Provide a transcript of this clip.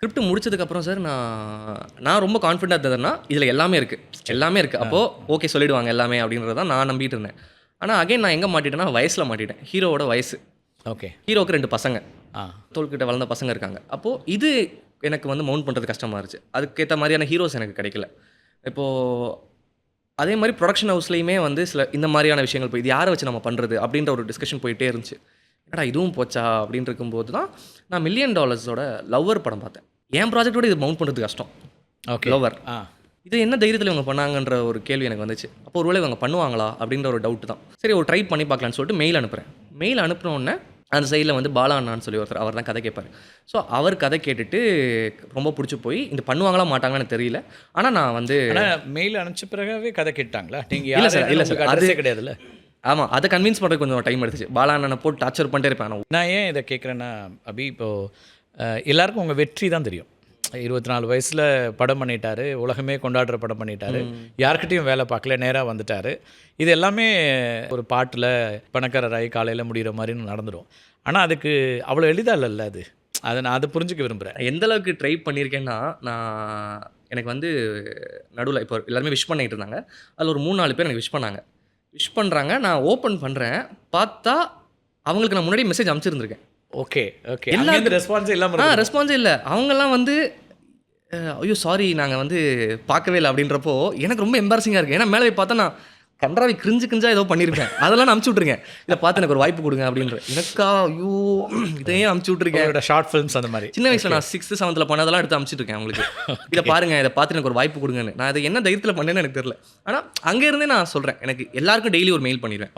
Script முடிச்சதுக்கப்புறம் sir நான் ரொம்ப கான்ஃபிடென்ட்டாக இருந்ததுன்னா இதில் எல்லாமே இருக்குது அப்போது ஓகே சொல்லிடுவாங்க எல்லாமே அப்படின்றத நான் நம்பிட்டு இருந்தேன். ஆனால் அகைன் நான் எங்கே மாட்டிட்டேன்னா வயசில் மாட்டிட்டேன். ஹீரோவோட வயசு. ஓகே. ஹீரோவுக்கு 2 பசங்க, தோள்கிட்ட வளர்ந்த பசங்க இருக்காங்க. அப்போது இது எனக்கு வந்து மவுண்ட் பண்ணுறது கஷ்டமாக இருந்துச்சு. அதுக்கேற்ற மாதிரியான ஹீரோஸ் எனக்கு கிடைக்கல. இப்போது அதே மாதிரி ப்ரொடக்ஷன் ஹவுஸ்லேயுமே வந்து சில இந்த மாதிரியான விஷயங்கள் போய் இது யாரை வச்சு நம்ம பண்ணுறது அப்படின்ற ஒரு டிஸ்கஷன் போயிட்டே இருந்துச்சு. என்னடா இதுவும் போச்சா அப்படின்னு இருக்கும்போது தான் நான் $1 மில்லியன் லவ்வர் படம் பார்த்தேன். என் ப்ராஜெக்டோட இது மவுண்ட் பண்ணுறது கஷ்டம். ஓகே. லவ்வர் இது என்ன தைரியத்தில் இவங்க பண்ணாங்கன்ற ஒரு கேள்வி எனக்கு வந்துச்சு. அப்போ ஒருவேளை இவங்க பண்ணுவாங்களா அப்படின்ற ஒரு டவுட் தான். சரி ஒரு ட்ரை பண்ணி பார்க்கலான்னு சொல்லிட்டு மெயில் அனுப்புகிறேன். மெயில் அனுப்புனோடனே அந்த சைடில் வந்து பாலா அண்ணான்னு சொல்லி ஒருத்தர், அவர் தான் கதை கேட்பார். ஸோ அவர் கதை கேட்டுட்டு ரொம்ப பிடிச்சி போய் இந்த பண்ணுவாங்களா மாட்டாங்கன்னு தெரியல. ஆனால் நான் வந்து மெயில் அனுப்பிச்ச பிறகாவே கதை கேட்டாங்களா? இல்லை சார் அதே கிடையாதுல்ல. ஆமாம், அதை கன்வின்ஸ் பண்ணுறது கொஞ்சம் டைம் எடுத்துச்சு. பாலா அண்ணனை போட்டு டார்ச்சர் பண்ணிட்டே இருப்பேன். நான் ஏன் இதை கேட்குறேன்னா அபி, இப்போது எல்லாருக்கும் உங்கள் வெற்றி தான் தெரியும். 24 வயசில் படம் பண்ணிட்டாரு, உலகமே கொண்டாடுற படம் பண்ணிட்டாரு, யார்கிட்டையும் வேலை பார்க்கல, நேராக வந்துட்டார். இது எல்லாமே ஒரு பாட்டில் பணக்காரராகி காலையில் முடிகிற மாதிரின்னு நடந்துடும். ஆனால் அதுக்கு அவ்வளோ எளிதாக இல்லைல்ல அது. நான் அதை புரிஞ்சுக்க விரும்புகிறேன். எந்த அளவுக்கு ட்ரை பண்ணியிருக்கேன்னா, எனக்கு வந்து நடுவில் இப்போ எல்லாருமே விஷ் பண்ணிகிட்டு இருந்தாங்க. அதில் ஒரு 3-4 பேர் எனக்கு விஷ் பண்ணுறாங்க. நான் ஓப்பன் பண்ணுறேன், பார்த்தா அவங்களுக்கு நான் முன்னாடி மெசேஜ் அனுப்பிச்சிருந்துருக்கேன். Okay okay. எல்லாரும் ரெஸ்பான்ஸே இல்லாமல் ரெஸ்பான்ஸே இல்லை. அவங்கெல்லாம் வந்து ஐயோ சாரி நாங்கள் வந்து பார்க்கவே இல்லை அப்படின்றப்போ எனக்கு ரொம்ப எம்பாரசிங்காக இருக்குது. ஏன்னா மேலே போய் பார்த்தா நான் கன்றாவி கிரிஞ்சா ஏதோ பண்ணியிருக்கேன். அதெல்லாம் நான் அனுப்பிச்சி விட்ருக்கேன். இதை பார்த்து எனக்கு ஒரு வாய்ப்பு கொடுங்க அப்படின்ற. எனக்கா ஐயோ இதையே அனுப்பிச்சி விட்ருக்கேன். ஷார்ட் ஃபிலிம்ஸ் அந்த மாதிரி சின்ன வயசில் நான் 6th 7th பண்ணதெல்லாம் எடுத்து அனுப்பிச்சிட்ருக்கேன் அவங்களுக்கு. இதை பாருங்கள், இதை பார்த்து எனக்கு ஒரு வாய்ப்பு கொடுங்கன்னு. நான் இதை என்ன தைரியத்தில் பண்ணேன்னு எனக்கு தெரியல. ஆனால் அங்கே இருந்தே நான் சொல்கிறேன், எனக்கு எல்லாருக்கும் டெய்லி ஒரு மெயில் பண்ணிடுவேன்.